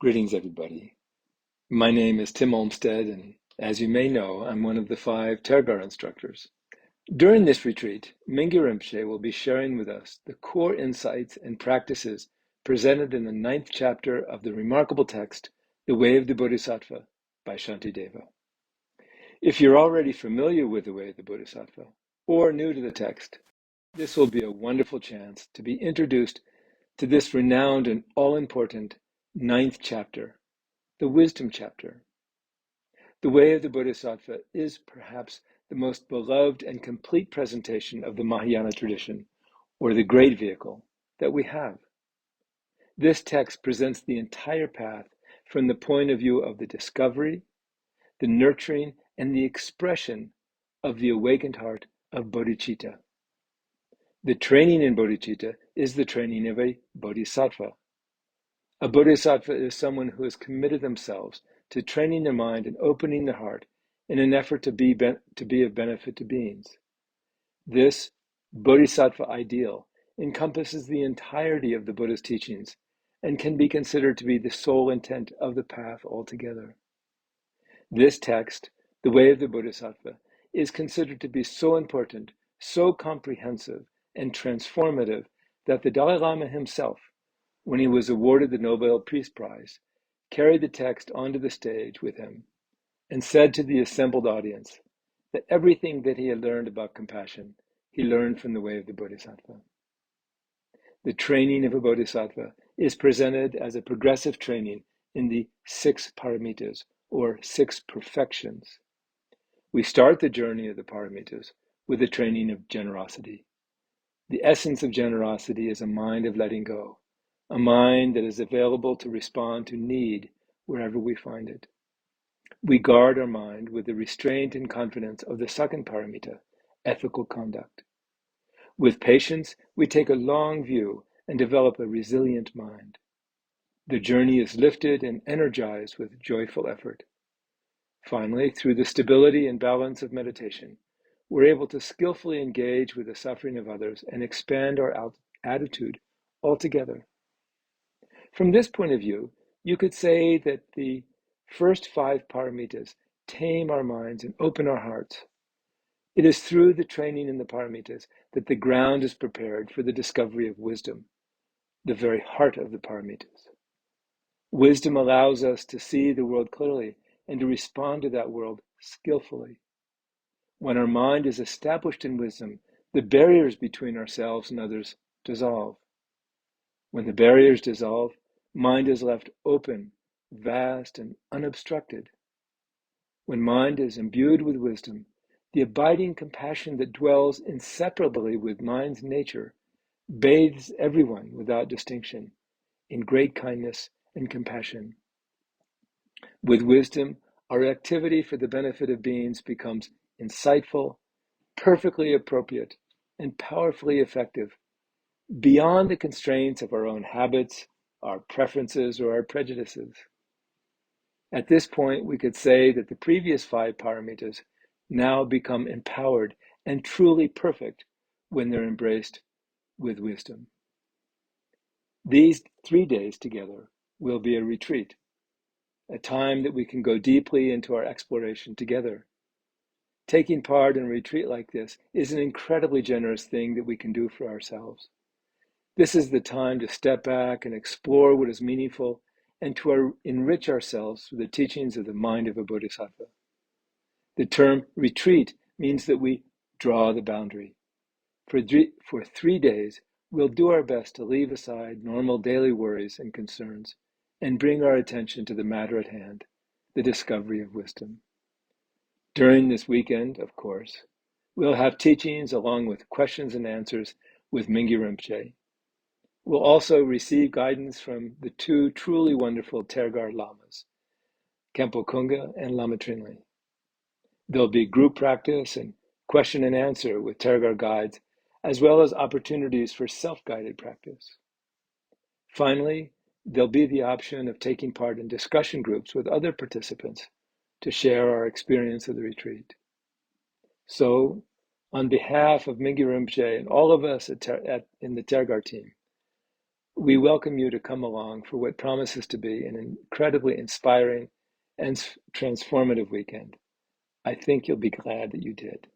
Greetings, everybody. My name is Tim Olmsted, and as you may know, I'm one of the 5 Tergar instructors. During this retreat, Mingyur Rinpoche will be sharing with us the core insights and practices presented in the 9th chapter of the remarkable text, The Way of the Bodhisattva by Shantideva. If you're already familiar with The Way of the Bodhisattva, or new to the text, this will be a wonderful chance to be introduced to this renowned and all-important 9th chapter, the Wisdom chapter. The Way of the Bodhisattva is perhaps the most beloved and complete presentation of the Mahayana tradition, or the great vehicle, that we have. This text presents the entire path from the point of view of the discovery, the nurturing, and the expression of the awakened heart of bodhicitta. The training in bodhicitta is the training of a bodhisattva. A bodhisattva is someone who has committed themselves to training their mind and opening their heart in an effort to be of benefit to beings. This bodhisattva ideal encompasses the entirety of the Buddha's teachings and can be considered to be the sole intent of the path altogether. This text, The Way of the Bodhisattva, is considered to be so important, so comprehensive, and transformative that the Dalai Lama himself, when he was awarded the Nobel Peace Prize, carried the text onto the stage with him and said to the assembled audience that everything that he had learned about compassion, he learned from the Way of the Bodhisattva. The training of a bodhisattva is presented as a progressive training in the 6 paramitas, or 6 perfections. We start the journey of the paramitas with the training of generosity. The essence of generosity is a mind of letting go, a mind that is available to respond to need wherever we find it. We guard our mind with the restraint and confidence of the 2nd paramita, ethical conduct. With patience, we take a long view and develop a resilient mind. The journey is lifted and energized with joyful effort. Finally, through the stability and balance of meditation, we're able to skillfully engage with the suffering of others and expand our attitude altogether. From this point of view, you could say that the first 5 paramitas tame our minds and open our hearts. It is through the training in the paramitas that the ground is prepared for the discovery of wisdom, the very heart of the paramitas. Wisdom allows us to see the world clearly and to respond to that world skillfully. When our mind is established in wisdom, the barriers between ourselves and others dissolve. When the barriers dissolve, mind is left open, vast, and unobstructed. When mind is imbued with wisdom, the abiding compassion that dwells inseparably with mind's nature bathes everyone without distinction in great kindness and compassion. With wisdom, our activity for the benefit of beings becomes insightful, perfectly appropriate, and powerfully effective, beyond the constraints of our own habits, our preferences, or our prejudices. At this point, we could say that the previous 5 paramitas now become empowered and truly perfect when they're embraced with wisdom. These 3 days together will be a retreat, a time that we can go deeply into our exploration together. Taking part in a retreat like this is an incredibly generous thing that we can do for ourselves. This is the time to step back and explore what is meaningful and to enrich ourselves with the teachings of the mind of a bodhisattva. The term retreat means that we draw the boundary. For 3 days, we'll do our best to leave aside normal daily worries and concerns and bring our attention to the matter at hand, the discovery of wisdom. During this weekend, of course, we'll have teachings along with questions and answers with Mingyur Rinpoche. We'll also receive guidance from the 2 truly wonderful Tergar Lamas, Khenpo Kunga and Lama Trinley. There'll be group practice and question and answer with Tergar guides, as well as opportunities for self-guided practice. Finally, there'll be the option of taking part in discussion groups with other participants to share our experience of the retreat. So, on behalf of Mingyur Rinpoche and all of us in the Tergar team, We welcome you to come along for what promises to be an incredibly inspiring and transformative weekend. I think you'll be glad that you did.